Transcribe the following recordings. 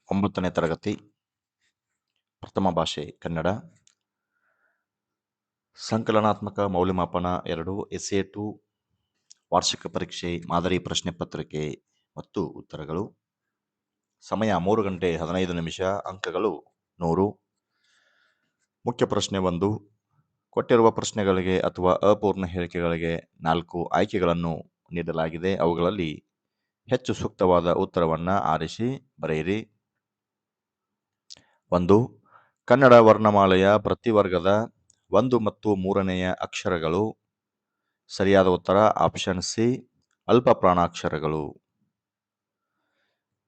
9ನೇ ತರಗತಿ ಪ್ರಥಮ ಭಾಷೆ ಕನ್ನಡ. ಸಂಕಲನಾತ್ಮಕ ಮೌಲ್ಯಮಾಪನ 2 ಎಸ್ಎ 2 ವಾರ್ಷಿಕ ಪರೀಕ್ಷೆ ಮಾದರಿ ಪ್ರಶ್ನೆ ಪತ್ರಿಕೆ ಮತ್ತು ಉತ್ತರಗಳು. ಸಮಯ 3 ಗಂಟೆ 15 ನಿಮಿಷ. ಅಂಕಗಳು 100. ಮುಖ್ಯ ಪ್ರಶ್ನೆ 1. ಕೊಟ್ಟಿರುವ ಪ್ರಶ್ನೆಗಳಿಗೆ ಅಥವಾ ಅಪೂರ್ಣ ಹೇಳಿಕೆಗಳಿಗೆ 4 ಆಯ್ಕೆಗಳನ್ನು ನೀಡಲಾಗಿದೆ. ಅವುಗಳಲ್ಲಿ ಹೆಚ್ಚು ಸೂಕ್ತವಾದ ಉತ್ತರವನ್ನು ಆರಿಸಿ ಬರೆಯಿರಿ. 1. ಕನ್ನಡ ವರ್ಣಮಾಲೆಯ ಪ್ರತಿ ವರ್ಗದ 1 ಮತ್ತು 3ನೆಯ ಅಕ್ಷರಗಳು. ಸರಿಯಾದ ಉತ್ತರ ಆಪ್ಷನ್ ಸಿ, ಅಲ್ಪ ಪ್ರಾಣಾಕ್ಷರಗಳು.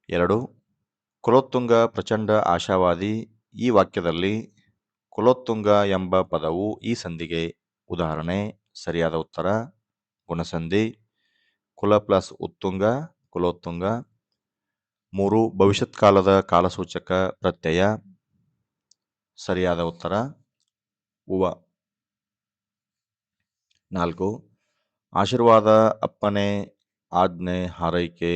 2. ಕುಲೋತ್ತುಂಗ ಪ್ರಚಂಡ ಆಶಾವಾದಿ. ಈ ವಾಕ್ಯದಲ್ಲಿ ಕುಲೋತ್ತುಂಗ ಎಂಬ ಪದವು ಈ ಸಂಧಿಗೆ ಉದಾಹರಣೆ. ಸರಿಯಾದ ಉತ್ತರ ಗುಣಸಂಧಿ. ಕುಲ ಪ್ಲಸ್ ಉತ್ತುಂಗ ಕುಲೋತ್ತುಂಗ. 3. ಭವಿಷ್ಯತ್ ಕಾಲದ ಕಾಲಸೂಚಕ ಪ್ರತ್ಯಯ. ಸರಿಯಾದ ಉತ್ತರ ಉವ. 4. ಆಶೀರ್ವಾದ, ಅಪ್ಪನೆ, ಆಜ್ಞೆ, ಹಾರೈಕೆ,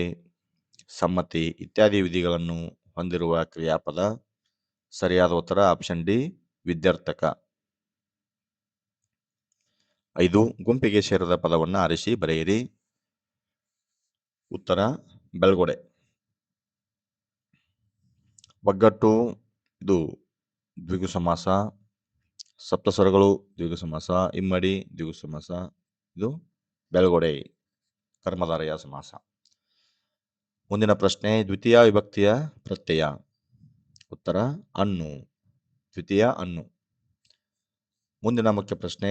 ಸಮ್ಮತಿ ಇತ್ಯಾದಿ ವಿಧಿಗಳನ್ನು ಹೊಂದಿರುವ ಕ್ರಿಯಾಪದ. ಸರಿಯಾದ ಉತ್ತರ ಆಪ್ಷನ್ ಡಿ, ವಿದ್ಯಾರ್ಥಕ. 5. ಗುಂಪಿಗೆ ಸೇರದ ಪದವನ್ನು ಆರಿಸಿ ಬರೆಯಿರಿ. ಉತ್ತರ ಬೆಳ್ಗೊಡೆ. ಒಗ್ಗಟ್ಟು ಇದು ದ್ವಿಗು ಸಮಾಸ. ಸಪ್ತಸ್ವರಗಳು ದ್ವಿಗು ಸಮಾಸ. ಇಮ್ಮಡಿ ದ್ವಿಗು ಸಮಾಸ. ಇದು ಬೆಳ್ಗೊಡೆ ಕರ್ಮಧಾರಯ ಸಮಾಸ. ಮುಂದಿನ ಪ್ರಶ್ನೆ ದ್ವಿತೀಯ ವಿಭಕ್ತಿಯ ಪ್ರತ್ಯಯ. ಉತ್ತರ ಅನ್ನು. ದ್ವಿತೀಯ ಅನ್ನು. ಮುಂದಿನ ಮುಖ್ಯ ಪ್ರಶ್ನೆ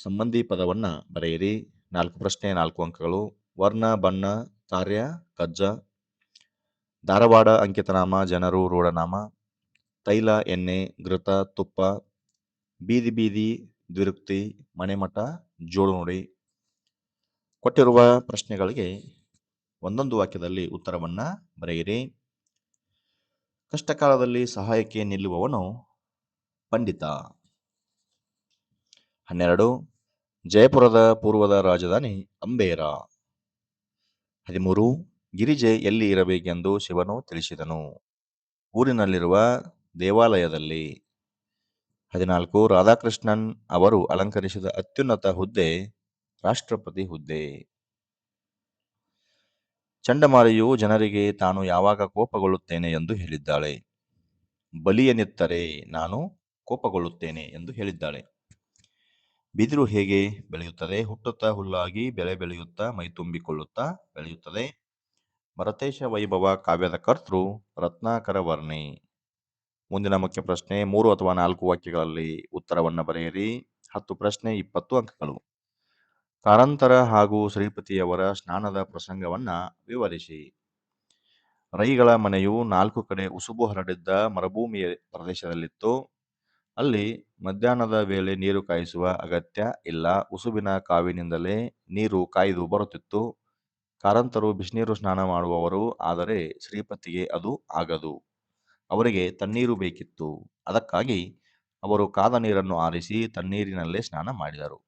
ಸಂಬಂಧಿ ಪದವನ್ನು ಬರೆಯಿರಿ. 4 ಪ್ರಶ್ನೆ 4 ಅಂಕಗಳು. ವರ್ಣ, ಬಣ್ಣ, ಕಾರ್ಯ, ಕಜ್ಜ. ಧಾರವಾಡ ಅಂಕಿತನಾಮ, ಜನರು, ರೂಢನಾಮ. ತೈಲ, ಎಣ್ಣೆ, ಘೃತ, ತುಪ್ಪ. ಬೀದಿ ಬೀದಿ ದ್ವಿರುಕ್ತಿ, ಮನೆಮಠ ಜೋಡುನುಡಿ. ಕೊಟ್ಟಿರುವ ಪ್ರಶ್ನೆಗಳಿಗೆ ಒಂದೊಂದು ವಾಕ್ಯದಲ್ಲಿ ಉತ್ತರವನ್ನ ಬರೆಯಿರಿ. ಕಷ್ಟಕಾಲದಲ್ಲಿ ಸಹಾಯಕ್ಕೆ ನಿಲ್ಲುವವನು ಪಂಡಿತ. 12. ಜಯಪುರದ ಪೂರ್ವದ ರಾಜಧಾನಿ ಅಂಬೇರ. 13. ಗಿರಿಜೆ ಎಲ್ಲಿ ಇರಬೇಕೆಂದು ಶಿವನು ತಿಳಿಸಿದನು. ಊರಿನಲ್ಲಿರುವ ದೇವಾಲಯದಲ್ಲಿ. 14. ರಾಧಾಕೃಷ್ಣನ್ ಅವರು ಅಲಂಕರಿಸಿದ ಅತ್ಯುನ್ನತ ಹುದ್ದೆ ರಾಷ್ಟ್ರಪತಿ ಹುದ್ದೆ. ಚಂಡಮಾರಿಯು ಜನರಿಗೆ ತಾನು ಯಾವಾಗ ಕೋಪಗೊಳ್ಳುತ್ತೇನೆ ಎಂದು ಹೇಳಿದ್ದಾಳೆ. ಬಲಿಯನಿತ್ತರೆ ನಾನು ಕೋಪಗೊಳ್ಳುತ್ತೇನೆ ಎಂದು ಹೇಳಿದ್ದಾಳೆ. ಬಿದಿರು ಹೇಗೆ ಬೆಳೆಯುತ್ತದೆ? ಹುಟ್ಟುತ್ತಾ ಹುಲ್ಲಾಗಿ ಬೆಳೆ ಬೆಳೆಯುತ್ತಾ ಮೈತುಂಬಿಕೊಳ್ಳುತ್ತಾ ಬೆಳೆಯುತ್ತದೆ. ಭರತೇಶ ವೈಭವ ಕಾವ್ಯದ ಕರ್ತೃ ರತ್ನಾಕರ ವರ್ಣಿ. ಮುಂದಿನ ಮುಖ್ಯ ಪ್ರಶ್ನೆ 3 ಅಥವಾ 4 ವಾಕ್ಯಗಳಲ್ಲಿ ಉತ್ತರವನ್ನು ಬರೆಯಿರಿ. 10 ಪ್ರಶ್ನೆ 20 ಅಂಕಗಳು. ಕಾರಂತರ ಹಾಗೂ ಶ್ರೀಪತಿಯವರ ಸ್ನಾನದ ಪ್ರಸಂಗವನ್ನ ವಿವರಿಸಿ. ರೈಗಳ ಮನೆಯು 4 ಕಡೆ ಉಸುಬು ಹರಡಿದ್ದ ಮರುಭೂಮಿಯ ಪ್ರದೇಶದಲ್ಲಿತ್ತು. ಅಲ್ಲಿ ಮಧ್ಯಾಹ್ನದ ವೇಳೆ ನೀರು ಕಾಯಿಸುವ ಅಗತ್ಯ ಇಲ್ಲ. ಉಸುಬಿನ ಕಾವಿನಿಂದಲೇ ನೀರು ಕಾಯ್ದು ಬರುತ್ತಿತ್ತು. ಕಾರಂತರು ಬಿಸಿನೀರು ಸ್ನಾನ ಮಾಡುವವರು, ಆದರೆ ಶ್ರೀಪತಿಗೆ ಅದು ಆಗದು. ಅವರಿಗೆ ತಣ್ಣೀರು ಬೇಕಿತ್ತು. ಅದಕ್ಕಾಗಿ ಅವರು ಕಾದ ನೀರನ್ನು ಆರಿಸಿ ತಣ್ಣೀರಿನಲ್ಲೇ ಸ್ನಾನ ಮಾಡಿದರು.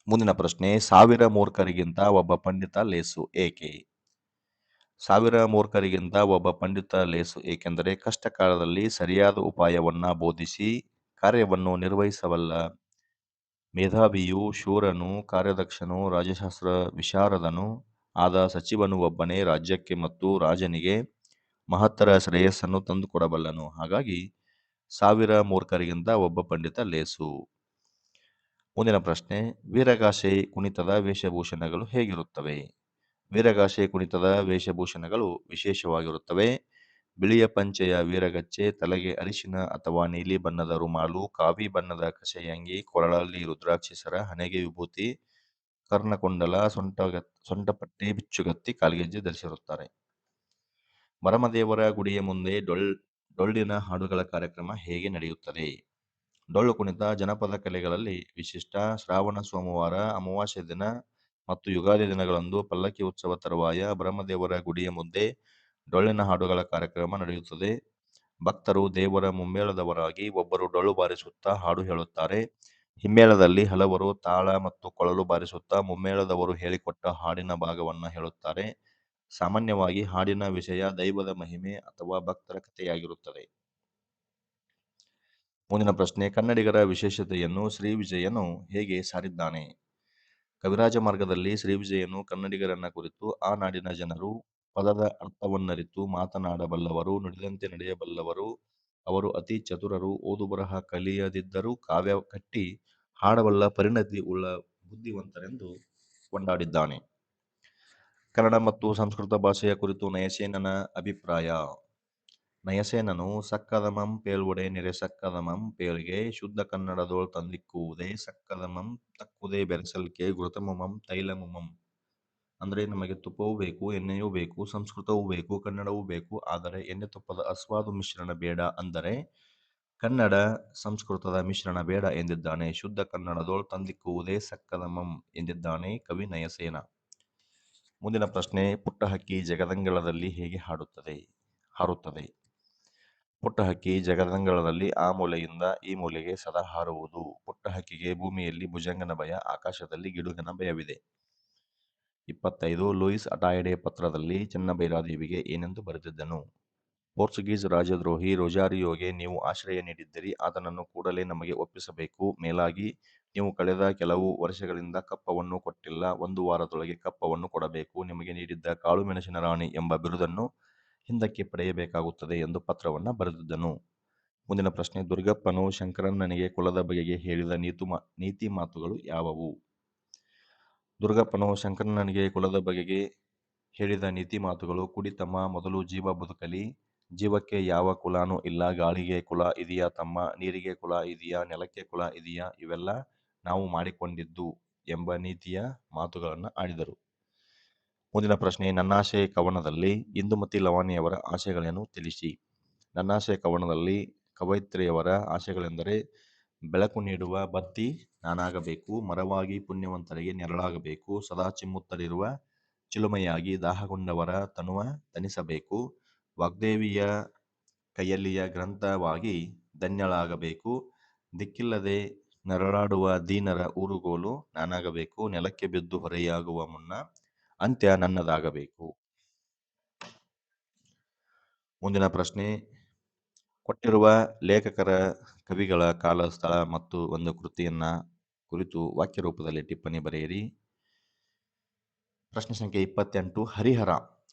ಮುಂದಿನ ಪ್ರಶ್ನೆ 1000 ಮೂರ್ಖರಿಗಿಂತ ಒಬ್ಬ ಪಂಡಿತ ಲೇಸು ಏಕೆ? 1000 ಮೂರ್ಖರಿಗಿಂತ ಒಬ್ಬ ಪಂಡಿತ ಲೇಸು ಏಕೆಂದರೆ ಕಷ್ಟಕಾಲದಲ್ಲಿ ಸರಿಯಾದ ಉಪಾಯವನ್ನ ಬೋಧಿಸಿ ಕಾರ್ಯವನ್ನು ನಿರ್ವಹಿಸಬಲ್ಲ ಮೇಧಾವಿಯೂ ಶೂರನೂ ಕಾರ್ಯದಕ್ಷನೂ ರಾಜ್ಯಶಾಸ್ತ್ರ ವಿಶಾರದನೂ ಆದ ಸಚಿವನು ಒಬ್ಬನೇ ರಾಜ್ಯಕ್ಕೆ ಮತ್ತು ರಾಜನಿಗೆ ಮಹತ್ತರ ಶ್ರೇಯಸ್ಸನ್ನು ತಂದುಕೊಡಬಲ್ಲನು. ಹಾಗಾಗಿ 1000 ಮೂರ್ಖರಿಗಿಂತ ಒಬ್ಬ ಪಂಡಿತ ಲೇಸು. ಮುಂದಿನ ಪ್ರಶ್ನೆ ವೀರಗಾಸೆ ಕುಣಿತದ ವೇಷಭೂಷಣಗಳು ಹೇಗಿರುತ್ತವೆ? ವೀರಗಾಸೆ ಕುಣಿತದ ವೇಷಭೂಷಣಗಳು ವಿಶೇಷವಾಗಿರುತ್ತವೆ. ಬಿಳಿಯ ಪಂಚೆಯ ವೀರಗಚ್ಚೆ, ತಲೆಗೆ ಅರಿಶಿನ ಅಥವಾ ನೀಲಿ ಬಣ್ಣದ ರುಮಾಲು, ಕಾವಿ ಬಣ್ಣದ ಕಸೆಯಂಗಿ, ಕೊರಳಲ್ಲಿ ರುದ್ರಾಕ್ಷಿ ಸರ, ಹಣೆಗೆ ವಿಭೂತಿ, ಕರ್ಣಕುಂಡಲ, ಸೊಂಟಪಟ್ಟಿ, ಬಿಚ್ಚುಗತ್ತಿ, ಕಾಲ್ಗೆಜ್ಜೆ ಧರಿಸಿರುತ್ತಾರೆ. ಮರಮದೇವರ ಗುಡಿಯ ಮುಂದೆ ಡೊಳ್ಳಿನ ಹಾಡುಗಳ ಕಾರ್ಯಕ್ರಮ ಹೇಗೆ ನಡೆಯುತ್ತದೆ? ಡೊಳ್ಳು ಕುಣಿತ ಜನಪದ ಕಲೆಗಳಲ್ಲಿ ವಿಶಿಷ್ಟ. ಶ್ರಾವಣ ಸೋಮವಾರ, ಅಮಾವಾಸ್ಯೆ ದಿನ ಮತ್ತು ಯುಗಾದಿ ದಿನಗಳಂದು ಪಲ್ಲಕ್ಕಿ ಉತ್ಸವ ತರುವಾಯ ಬ್ರಹ್ಮದೇವರ ಗುಡಿಯ ಮುಂದೆ ಡೊಳ್ಳಿನ ಹಾಡುಗಳ ಕಾರ್ಯಕ್ರಮ ನಡೆಯುತ್ತದೆ. ಭಕ್ತರು ದೇವರ ಮುಮ್ಮೇಳದವರಾಗಿ ಒಬ್ಬರು ಡೊಳ್ಳು ಬಾರಿಸುತ್ತಾ ಹಾಡು ಹೇಳುತ್ತಾರೆ. ಹಿಮ್ಮೇಳದಲ್ಲಿ ಹಲವರು ತಾಳ ಮತ್ತು ಕೊಳಲು ಬಾರಿಸುತ್ತಾ ಮುಮ್ಮೇಳದವರು ಹೇಳಿಕೊಟ್ಟ ಹಾಡಿನ ಭಾಗವನ್ನು ಹೇಳುತ್ತಾರೆ. ಸಾಮಾನ್ಯವಾಗಿ ಹಾಡಿನ ವಿಷಯ ದೈವದ ಮಹಿಮೆ ಅಥವಾ ಭಕ್ತರ ಕಥೆಯಾಗಿರುತ್ತದೆ. ಮುಂದಿನ ಪ್ರಶ್ನೆ, ಕನ್ನಡಿಗರ ವಿಶೇಷತೆಯನ್ನು ಶ್ರೀವಿಜಯನು ಹೇಗೆ ಸಾರಿದ್ದಾನೆ? ಕವಿರಾಜ ಮಾರ್ಗದಲ್ಲಿ ಶ್ರೀವಿಜಯನು ಕನ್ನಡಿಗರನ್ನ ಕುರಿತು ಆ ನಾಡಿನ ಜನರು ಪದದ ಅರ್ಥವನ್ನರಿತು ಮಾತನಾಡಬಲ್ಲವರು, ನುಡಿದಂತೆ ನಡೆಯಬಲ್ಲವರು, ಅವರು ಅತಿ ಚತುರರು, ಓದು ಬರಹ ಕಲಿಯದಿದ್ದರೂ ಕಾವ್ಯ ಕಟ್ಟಿ ಹಾಡಬಲ್ಲ ಪರಿಣತಿ ಉಳ್ಳ ಬುದ್ಧಿವಂತರೆಂದು ಕೊಂಡಾಡಿದ್ದಾನೆ. ಕನ್ನಡ ಮತ್ತು ಸಂಸ್ಕೃತ ಭಾಷೆಯ ಕುರಿತು ನಯಸೇನನ ಅಭಿಪ್ರಾಯ. ನಯಸೇನನು ಸಕ್ಕದಮಂ ಪೇಳ್ವೊಡೆ ನೆರೆ ಸಕ್ಕದಮಂ ಪೇಳ್ಗೆ ಶುದ್ಧ ಕನ್ನಡದೋಳ್ ತಂದಿಕ್ಕುವುದೇ ಸಕ್ಕದಮಂ ತಕ್ಕುದೇ ಬೆರೆಸಲ್ಕೆ ಘೃತಮುಮಂ ತೈಲಮುಮಂ. ಅಂದರೆ ನಮಗೆ ತುಪ್ಪವೂ ಬೇಕು, ಎಣ್ಣೆಯೂ ಬೇಕು, ಸಂಸ್ಕೃತವೂ ಬೇಕು, ಕನ್ನಡವೂ ಬೇಕು, ಆದರೆ ಎಣ್ಣೆ ತುಪ್ಪದ ಅಸ್ವಾದು ಮಿಶ್ರಣ ಬೇಡ, ಅಂದರೆ ಕನ್ನಡ ಸಂಸ್ಕೃತದ ಮಿಶ್ರಣ ಬೇಡ ಎಂದಿದ್ದಾನೆ. ಶುದ್ಧ ಕನ್ನಡದೋಳ್ ತಂದಿಕ್ಕುವುದೇ ಸಕ್ಕದಮಂ ಎಂದಿದ್ದಾನೆ ಕವಿ ನಯಸೇನ. ಮುಂದಿನ ಪ್ರಶ್ನೆ, ಪುಟ್ಟ ಹಕ್ಕಿ ಜಗದಂಗಳದಲ್ಲಿ ಹೇಗೆ ಹಾರುತ್ತದೆ? ಪುಟ್ಟ ಹಕ್ಕಿ ಜಗದಂಗಳದಲ್ಲಿ ಆ ಮೂಲೆಯಿಂದ ಈ ಮೂಲೆಗೆ ಸದಾ ಹಾರುವುದು. ಪುಟ್ಟ ಹಕ್ಕಿಗೆ ಭೂಮಿಯಲ್ಲಿ ಭುಜಂಗನ ಭಯ, ಆಕಾಶದಲ್ಲಿ ಗಿಡುಗನ ಭಯವಿದೆ. 25. ಲೂಯಿಸ್ ಅಟಾಯಡೆ ಪತ್ರದಲ್ಲಿ ಚೆನ್ನಭೈರಾದೇವಿಗೆ ಏನೆಂದು ಬರೆದಿದ್ದನು? ಪೋರ್ಚುಗೀಸ್ ರಾಜದ್ರೋಹಿ ರೊಜಾರಿಯೋಗೆ ನೀವು ಆಶ್ರಯ ನೀಡಿದ್ದೀರಿ, ಆತನನ್ನು ಕೂಡಲೇ ನಮಗೆ ಒಪ್ಪಿಸಬೇಕು. ಮೇಲಾಗಿ ನೀವು ಕಳೆದ ಕೆಲವು ವರ್ಷಗಳಿಂದ ಕಪ್ಪವನ್ನು ಕೊಟ್ಟಿಲ್ಲ, 1 ವಾರದೊಳಗೆ ಕಪ್ಪವನ್ನು ಕೊಡಬೇಕು. ನಿಮಗೆ ನೀಡಿದ್ದ ಕಾಳುಮೆಣಸಿನ ರಾಣಿ ಎಂಬ ಬಿರುದನ್ನು ಹಿಂದಕ್ಕೆ ಪಡೆಯಬೇಕಾಗುತ್ತದೆ ಎಂದು ಪತ್ರವನ್ನು ಬರೆದಿದ್ದನು. ಮುಂದಿನ ಪ್ರಶ್ನೆ, ದುರ್ಗಪ್ಪನು ಶಂಕರಣ್ಣನಿಗೆ ಕುಲದ ಬಗೆಗೆ ಹೇಳಿದ ನೀತಿ ಮಾತುಗಳು ಯಾವುವು? ದುರ್ಗಪ್ಪನು ಶಂಕರಣ್ಣನಿಗೆ ಕುಲದ ಬಗೆಗೆ ಹೇಳಿದ ನೀತಿ ಮಾತುಗಳು: ಕುಡಿತಮ್ಮ, ಮೊದಲು ಜೀವ ಬದುಕಲಿ, ಜೀವಕ್ಕೆ ಯಾವ ಕುಲಾನೂ ಇಲ್ಲ, ಗಾಳಿಗೆ ಕುಲ ಇದೆಯಾ ತಮ್ಮ, ನೀರಿಗೆ ಕುಲ ಇದೆಯಾ, ನೆಲಕ್ಕೆ ಕುಲ ಇದೆಯಾ, ಇವೆಲ್ಲ ನಾವು ಮಾಡಿಕೊಂಡಿದ್ದು ಎಂಬ ನೀತಿಯ ಮಾತುಗಳನ್ನು ಆಡಿದರು. ಮುಂದಿನ ಪ್ರಶ್ನೆ, ನನ್ನಾಸೆ ಕವನದಲ್ಲಿ ಇಂದುಮತಿ ಲವಾನಿಯವರ ಆಶೆಗಳೇನು ತಿಳಿಸಿ? ನನ್ನಾಸೆ ಕವನದಲ್ಲಿ ಕವಯಿತ್ರಿಯವರ ಆಶೆಗಳೆಂದರೆ ಬೆಳಕು ನೀಡುವ ಬತ್ತಿ ನಾನಾಗಬೇಕು, ಮರವಾಗಿ ಪುಣ್ಯವಂತರಿಗೆ ನೆರಳಾಗಬೇಕು, ಸದಾ ಚಿಮ್ಮುತ್ತಲಿರುವ ಚಿಲುಮೆಯಾಗಿ ದಾಹಗೊಂಡವರ ತನುವ ತಣಿಸಬೇಕು, ವಾಗ್ದೇವಿಯ ಕೈಯಲ್ಲಿಯ ಗ್ರಂಥವಾಗಿ ಧನ್ಯಳಾಗಬೇಕು, ದಿಕ್ಕಿಲ್ಲದೆ ನರಳಾಡುವ ದೀನರ ಊರುಗೋಲು ನಾನಾಗಬೇಕು, ನೆಲಕ್ಕೆ ಬಿದ್ದು ಹೊರೆಯಾಗುವ ಮುನ್ನ ಅಂತ್ಯ ನನ್ನದಾಗಬೇಕು. ಮುಂದಿನ ಪ್ರಶ್ನೆ, ಕೊಟ್ಟಿರುವ ಲೇಖಕರ, ಕವಿಗಳ ಕಾಲ, ಸ್ಥಳ ಮತ್ತು ಒಂದು ಕೃತಿಯನ್ನ ಕುರಿತು ವಾಕ್ಯ ರೂಪದಲ್ಲಿ ಟಿಪ್ಪಣಿ ಬರೆಯಿರಿ. ಪ್ರಶ್ನೆ ಸಂಖ್ಯೆ 28,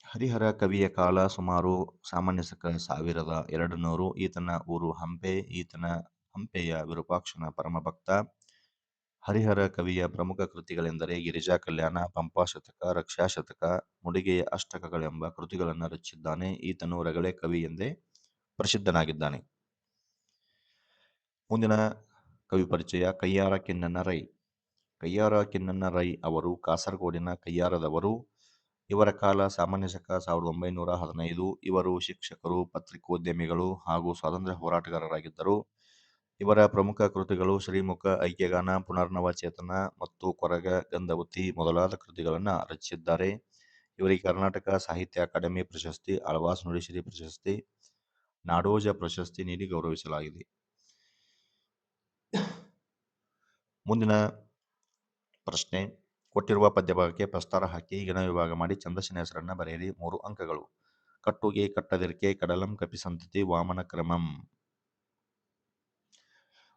ಹರಿಹರ ಕವಿಯ ಕಾಲ ಸುಮಾರು ಸಾಮಾನ್ಯ ಶಕ 1200. ಈತನ ಊರು ಹಂಪೆ. ಈತನ ಹಂಪೆಯ ವಿರೂಪಾಕ್ಷನ ಪರಮಭಕ್ತ. ಹರಿಹರ ಕವಿಯ ಪ್ರಮುಖ ಕೃತಿಗಳೆಂದರೆ ಗಿರಿಜಾ ಕಲ್ಯಾಣ, ಪಂಪಾಶತಕ, ರಕ್ಷಾಶತಕ, ಮುಡಿಗೆಯ ಅಷ್ಟಕಗಳೆಂಬ ಕೃತಿಗಳನ್ನು ರಚಿಸಿದ್ದಾನೆ. ಈತನು ರಗಳೆ ಕವಿ ಎಂದೇ ಪ್ರಸಿದ್ಧನಾಗಿದ್ದಾನೆ. ಮುಂದಿನ ಕವಿ ಪರಿಚಯ, ಕಯ್ಯಾರ ಕಿನ್ನಣ್ಣ ರೈ. ಕಯ್ಯಾರ ಕಿನ್ನಣ್ಣ ರೈ ಅವರು ಕಾಸರಗೋಡಿನ ಕಯ್ಯಾರದವರು. ಇವರ ಕಾಲ ಸಾಮಾನ್ಯ ಶಕ 1915. ಇವರು ಶಿಕ್ಷಕರು, ಪತ್ರಿಕೋದ್ಯಮಿಗಳು ಹಾಗೂ ಸ್ವಾತಂತ್ರ್ಯ ಹೋರಾಟಗಾರರಾಗಿದ್ದರು. ಇವರ ಪ್ರಮುಖ ಕೃತಿಗಳು ಶ್ರೀಮುಖ, ಐಕ್ಯಗಾನ, ಪುನರ್ನವ ಚೇತನ ಮತ್ತು ಕೊರಗ ಗಂಧವತಿ ಮೊದಲಾದ ಕೃತಿಗಳನ್ನು ರಚಿಸಿದ್ದಾರೆ. ಇವರಿಗೆ ಕರ್ನಾಟಕ ಸಾಹಿತ್ಯ ಅಕಾಡೆಮಿ ಪ್ರಶಸ್ತಿ, ಆಳ್ವಾಸ್ ನುಡಿಸಿರಿ ಪ್ರಶಸ್ತಿ, ನಾಡೋಜ ಪ್ರಶಸ್ತಿ ನೀಡಿ ಗೌರವಿಸಲಾಗಿದೆ. ಮುಂದಿನ ಪ್ರಶ್ನೆ, ಕೊಟ್ಟಿರುವ ಪದ್ಯಭಾಗಕ್ಕೆ ಪ್ರಸ್ತಾರ ಹಾಕಿ ಗಿಣ ವಿಭಾಗ ಮಾಡಿ ಛಂದಸ್ಸಿನ ಹೆಸರನ್ನ ಬರೆಯಿರಿ. 3 ಅಂಕಗಳು. ಕಟ್ಟುಗೆ ಕಟ್ಟದಿರ್ಕೆ ಕಡಲಂ ಕಪಿಸಂತತಿ ವಾಮನ ಕ್ರಮಂ.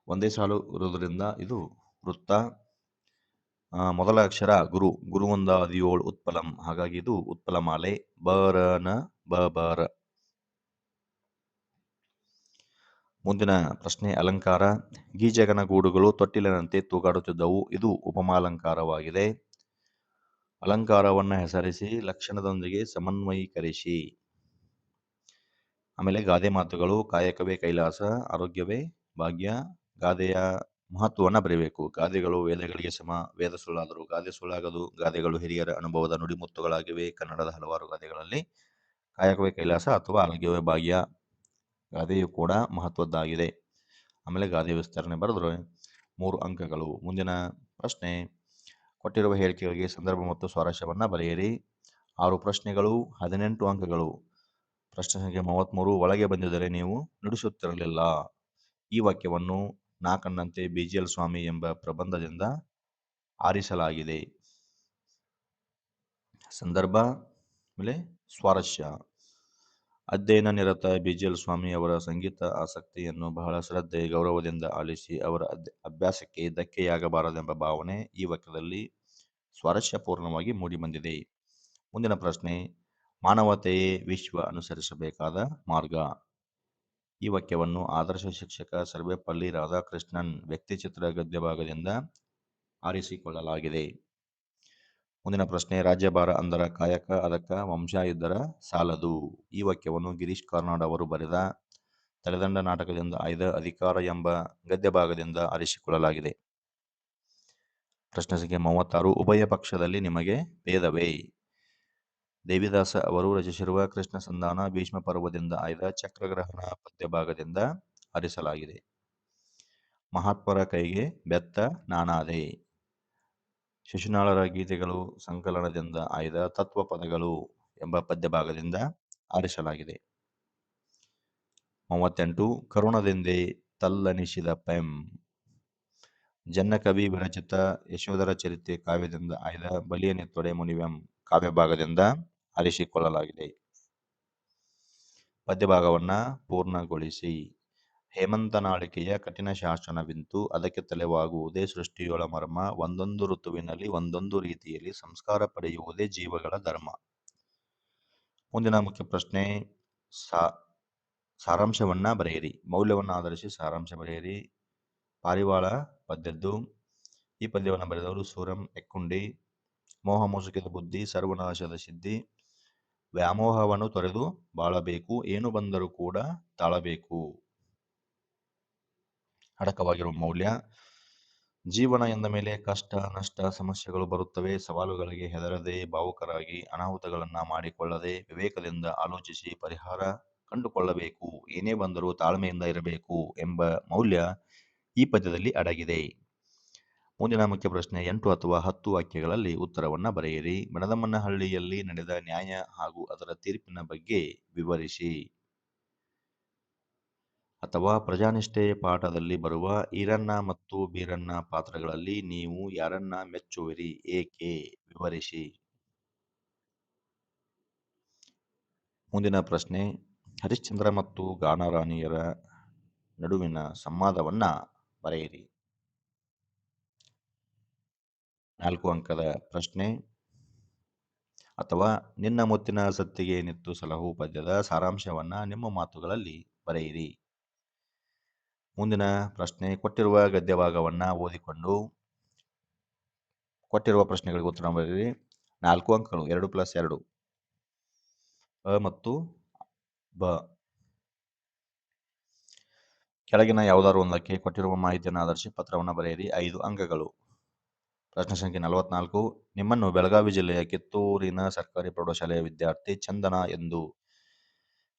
ಒಂದೇ ಸಾಲು ಇರುವುದರಿಂದ ಇದು ವೃತ್ತ. ಮೊದಲ ಅಕ್ಷರ ಗುರು, ಗುರುವಂದ 17 ಉತ್ಪಲಂ, ಹಾಗಾಗಿ ಇದು ಉತ್ಪಲಮಾಲೆ. ಬರನ ಬಬರ. ಮುಂದಿನ ಪ್ರಶ್ನೆ, ಅಲಂಕಾರ. ಗೀಜಗನ ಗೂಡುಗಳು ತೊಟ್ಟಿಲಿನಂತೆ ತೂಗಾಡುತ್ತಿದ್ದವು. ಇದು ಉಪಮಾಲಂಕಾರವಾಗಿದೆ. ಅಲಂಕಾರವನ್ನ ಹೆಸರಿಸಿ ಲಕ್ಷಣದೊಂದಿಗೆ ಸಮನ್ವಯೀಕರಿಸಿ. ಆಮೇಲೆ ಗಾದೆ ಮಾತುಗಳು. ಕಾಯಕವೇ ಕೈಲಾಸ, ಆರೋಗ್ಯವೇ ಭಾಗ್ಯ. ಗಾದೆಯ ಮಹತ್ವವನ್ನು ಬರೀಬೇಕು. ಗಾದೆಗಳು ವೇದಗಳಿಗೆ ಸಮ, ವೇದ ಸುಳ್ಳಾದರೂ ಗಾದೆ ಸುಳ್ಳಾಗದು. ಗಾದೆಗಳು ಹಿರಿಯರ ಅನುಭವದ ನುಡಿಮುತ್ತುಗಳಾಗಿವೆ. ಕನ್ನಡದ ಹಲವಾರು ಗಾದೆಗಳಲ್ಲಿ ಕಾಯಕವೇ ಕೈಲಾಸ ಅಥವಾ ಆರೋಗ್ಯವೇ ಭಾಗ್ಯ ಗಾದೆಯು ಕೂಡ ಮಹತ್ವದ್ದಾಗಿದೆ. ಆಮೇಲೆ ಗಾದೆ ವಿಸ್ತರಣೆ ಬರೆದ್ರೆ 3 ಅಂಕಗಳು. ಮುಂದಿನ ಪ್ರಶ್ನೆ, ಕೊಟ್ಟಿರುವ ಹೇಳಿಕೆಗಳಿಗೆ ಸಂದರ್ಭ ಮತ್ತು ಸ್ವಾರಸ್ಯವನ್ನ ಬರೆಯಿರಿ. 6 ಪ್ರಶ್ನೆಗಳು, 18 ಅಂಕಗಳು. ಪ್ರಶ್ನೆ ಸಂಖ್ಯೆ 33, ಒಳಗೆ ಬಂದಿದ್ದರೆ ನೀವು ನುಡಿಸುತ್ತಿರಲಿಲ್ಲ. ಈ ವಾಕ್ಯವನ್ನು ನಾ ಕಂಡಂತೆ BGL ಸ್ವಾಮಿ ಎಂಬ ಪ್ರಬಂಧದಿಂದ ಆರಿಸಲಾಗಿದೆ. ಸಂದರ್ಭ ಆಮೇಲೆ ಸ್ವಾರಸ್ಯ. ಅಧ್ಯಯನ ನಿರತ ಬಿಜಿಎಲ್ ಸ್ವಾಮಿ ಅವರ ಸಂಗೀತ ಆಸಕ್ತಿಯನ್ನು ಬಹಳ ಶ್ರದ್ಧೆ, ಗೌರವದಿಂದ ಆಲಿಸಿ ಅವರ ಅಭ್ಯಾಸಕ್ಕೆ ಧಕ್ಕೆಯಾಗಬಾರದೆಂಬ ಭಾವನೆ ಈ ವಾಕ್ಯದಲ್ಲಿ ಸ್ವಾರಸ್ಯಪೂರ್ಣವಾಗಿ ಮೂಡಿಬಂದಿದೆ. ಮುಂದಿನ ಪ್ರಶ್ನೆ, ಮಾನವತೆಯೇ ವಿಶ್ವ ಅನುಸರಿಸಬೇಕಾದ ಮಾರ್ಗ. ಈ ವಾಕ್ಯವನ್ನು ಆದರ್ಶ ಶಿಕ್ಷಕ ಸರ್ವೇಪಲ್ಲಿ ರಾಧಾಕೃಷ್ಣನ್ ವ್ಯಕ್ತಿಚಿತ್ರ ಗದ್ಯಭಾಗದಿಂದ ಆರಿಸಿಕೊಳ್ಳಲಾಗಿದೆ. ಮುಂದಿನ ಪ್ರಶ್ನೆ, ರಾಜ್ಯಭಾರ ಅಂದರ ಕಾಯಕ ಅದಕ್ಕ ವಂಶ ಇದ್ದರ ಸಾಲದು. ಈ ವಾಕ್ಯವನ್ನು ಗಿರೀಶ್ ಕಾರ್ನಾಡ್ ಅವರು ಬರೆದ ತಲೆದಂಡ ನಾಟಕದಿಂದ ಆಯ್ದ ಅಧಿಕಾರ ಎಂಬ ಗದ್ಯಭಾಗದಿಂದ ಆರಿಸಿಕೊಳ್ಳಲಾಗಿದೆ. ಪ್ರಶ್ನೆ ಸಂಖ್ಯೆ 36, ಉಭಯ ಪಕ್ಷದಲ್ಲಿ ನಿಮಗೆ ಭೇದವೇ. ದೇವಿದಾಸ ಅವರು ರಚಿಸಿರುವ ಕೃಷ್ಣ ಸಂಧಾನ ಭೀಷ್ಮ ಪರ್ವದಿಂದ ಆಯ್ದ ಚಕ್ರಗ್ರಹಣ ಪದ್ಯಭಾಗದಿಂದ ಆರಿಸಲಾಗಿದೆ. ಮಹಾತ್ಮರ ಕೈಗೆ ಬೆತ್ತ ನಾನಾದೆ. ಶಿಶುನಾಳರ ಗೀತೆಗಳು ಸಂಕಲನದಿಂದ ಆಯ್ದ ತತ್ವಪದಗಳು ಎಂಬ ಪದ್ಯಭಾಗದಿಂದ ಆರಿಸಲಾಗಿದೆ. 38, ಕರುಣದೆಂದೇ ತಲ್ಲನಿಸಿದ ಪೆಂ. ಜನ್ನಕವಿ ವಿರಚಿತ ಯಶೋಧರ ಚರಿತೆ ಕಾವ್ಯದಿಂದ ಆಯ್ದ ಬಲಿಯನೆತ್ತೊಡೆ ಮುನಿವೆಂ ಕಾವ್ಯಭಾಗದಿಂದ ಆರಿಸಿಕೊಳ್ಳಲಾಗಿದೆ. ಪದ್ಯಭಾಗವನ್ನ ಪೂರ್ಣಗೊಳಿಸಿ. ಹೇಮಂತನಾಳಿಕೆಯ ಕಠಿಣ ಶಾಸನವಿಂತು ಅದಕ್ಕೆ ತಲೆವಾಗುವುದೇ ಸೃಷ್ಟಿಯೊಳ ಮರ್ಮ, ಒಂದೊಂದು ಋತುವಿನಲ್ಲಿ ಒಂದೊಂದು ರೀತಿಯಲ್ಲಿ ಸಂಸ್ಕಾರ ಪಡೆಯುವುದೇ ಜೀವಗಳ ಧರ್ಮ. ಮುಂದಿನ ಮುಖ್ಯ ಪ್ರಶ್ನೆ, ಸಾರಾಂಶವನ್ನ ಬರೆಯಿರಿ. ಮೌಲ್ಯವನ್ನು ಆಧರಿಸಿ ಸಾರಾಂಶ ಬರೆಯಿರಿ. ಪಾರಿವಾಳ ಪದ್ಯದ್ದು. ಈ ಪದ್ಯವನ್ನು ಬರೆದವರು ಸೂರಂ ಎಕ್ಕುಂಡಿ. ಮೋಹ ಮುಸುಕಿದ ಬುದ್ಧಿ ಸರ್ವನಾಶದ ಸಿದ್ಧಿ, ವ್ಯಾಮೋಹವನ್ನು ತೊರೆದು ಬಾಳಬೇಕು, ಏನು ಬಂದರೂ ಕೂಡ ತಾಳಬೇಕು. ಅಡಕವಾಗಿರುವ ಮೌಲ್ಯ, ಜೀವನ ಎಂದ ಮೇಲೆ ಕಷ್ಟ ನಷ್ಟ ಸಮಸ್ಯೆಗಳು ಬರುತ್ತವೆ. ಸವಾಲುಗಳಿಗೆ ಹೆದರದೆ ಭಾವುಕರಾಗಿ ಅನಾಹುತಗಳನ್ನ ಮಾಡಿಕೊಳ್ಳದೆ ವಿವೇಕದಿಂದ ಆಲೋಚಿಸಿ ಪರಿಹಾರ ಕಂಡುಕೊಳ್ಳಬೇಕು. ಏನೇ ಬಂದರೂ ತಾಳ್ಮೆಯಿಂದ ಇರಬೇಕು ಎಂಬ ಮೌಲ್ಯ ಈ ಪದ್ಯದಲ್ಲಿ ಅಡಗಿದೆ. ಮುಂದಿನ ಮುಖ್ಯ ಪ್ರಶ್ನೆ, 8 ಅಥವಾ 10 ವಾಕ್ಯಗಳಲ್ಲಿ ಉತ್ತರವನ್ನ ಬರೆಯಿರಿ. ಬೆಣದಮ್ಮನಹಳ್ಳಿಯಲ್ಲಿ ನಡೆದ ನ್ಯಾಯ ಹಾಗೂ ಅದರ ತೀರ್ಪಿನ ಬಗ್ಗೆ ವಿವರಿಸಿ. ಅಥವಾ ಪ್ರಜಾನಿಷ್ಠೆ ಪಾಠದಲ್ಲಿ ಬರುವ ಈರಣ್ಣ ಮತ್ತು ಬೀರಣ್ಣ ಪಾತ್ರಗಳಲ್ಲಿ ನೀವು ಯಾರನ್ನ ಮೆಚ್ಚುವಿರಿ, ಏಕೆ, ವಿವರಿಸಿ. ಮುಂದಿನ ಪ್ರಶ್ನೆ, ಹರಿಶ್ಚಂದ್ರ ಮತ್ತು ಗಾನರಾಣಿಯರ ನಡುವಿನ ಸಂವಾದವನ್ನ ಬರೆಯಿರಿ. 4 ಅಂಕದ ಪ್ರಶ್ನೆ. ಅಥವಾ ನಿನ್ನ ಮುತ್ತಿನ ಸತ್ತಿಗೆ ನಿತ್ತು ಸಲಹು ಪದ್ಯದ ಸಾರಾಂಶವನ್ನ ನಿಮ್ಮ ಮಾತುಗಳಲ್ಲಿ ಬರೆಯಿರಿ. ಮುಂದಿನ ಪ್ರಶ್ನೆ, ಕೊಟ್ಟಿರುವ ಗದ್ಯಭಾಗವನ್ನ ಓದಿಕೊಂಡು ಕೊಟ್ಟಿರುವ ಪ್ರಶ್ನೆಗಳಿಗೆ ಉತ್ತರ ಬರೆಯಿರಿ. 4 ಅಂಕಗಳು 2+2. ಅ ಮತ್ತು ಬ. ಕೆಳಗಿನ ಯಾವುದಾದ್ರು ಒಂದಕ್ಕೆ ಕೊಟ್ಟಿರುವ ಮಾಹಿತಿಯನ್ನು ಆಧರಿಸಿ ಪತ್ರವನ್ನು ಬರೆಯಿರಿ. 5 ಅಂಕಗಳು. ಪ್ರಶ್ನೆ ಸಂಖ್ಯೆ 44, ನಿಮ್ಮನ್ನು ಬೆಳಗಾವಿ ಜಿಲ್ಲೆಯ ಕಿತ್ತೂರಿನ ಸರ್ಕಾರಿ ಪ್ರೌಢಶಾಲೆಯ ವಿದ್ಯಾರ್ಥಿ ಚಂದನ ಎಂದು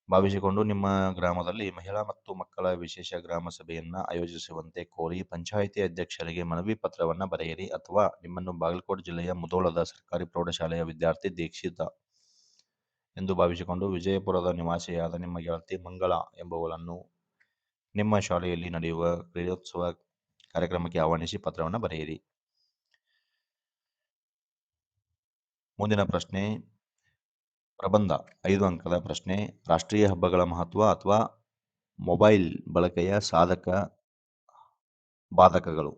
ಭಾವಿಸಿಕೊಂಡು ನಿಮ್ಮ ಗ್ರಾಮದಲ್ಲಿ ಮಹಿಳಾ ಮತ್ತು ಮಕ್ಕಳ ವಿಶೇಷ ಗ್ರಾಮ ಸಭೆಯನ್ನ ಆಯೋಜಿಸುವಂತೆ ಕೋರಿ ಪಂಚಾಯಿತಿ ಅಧ್ಯಕ್ಷರಿಗೆ ಮನವಿ ಪತ್ರವನ್ನ ಬರೆಯಿರಿ. ಅಥವಾ ನಿಮ್ಮನ್ನು ಬಾಗಲಕೋಟೆ ಜಿಲ್ಲೆಯ ಮುಧೋಳದ ಸರ್ಕಾರಿ ಪ್ರೌಢಶಾಲೆಯ ವಿದ್ಯಾರ್ಥಿ ದೀಕ್ಷಿತ ಎಂದು ಭಾವಿಸಿಕೊಂಡು ವಿಜಯಪುರದ ನಿವಾಸಿಯಾದ ನಿಮ್ಮ ಗೆಳತಿ ಮಂಗಳ ಎಂಬುವಳನ್ನು ನಿಮ್ಮ ಶಾಲೆಯಲ್ಲಿ ನಡೆಯುವ ಕ್ರೀಡೋತ್ಸವ ಕಾರ್ಯಕ್ರಮಕ್ಕೆ ಆಹ್ವಾನಿಸಿ ಪತ್ರವನ್ನು ಬರೆಯಿರಿ. ಮುಂದಿನ ಪ್ರಶ್ನೆ, ಪ್ರಬಂಧ 5 ಅಂಕದ ಪ್ರಶ್ನೆ, ರಾಷ್ಟ್ರೀಯ ಹಬ್ಬಗಳ ಮಹತ್ವ ಅಥವಾ ಮೊಬೈಲ್ ಬಳಕೆಯ ಸಾಧಕ ಬಾಧಕಗಳು.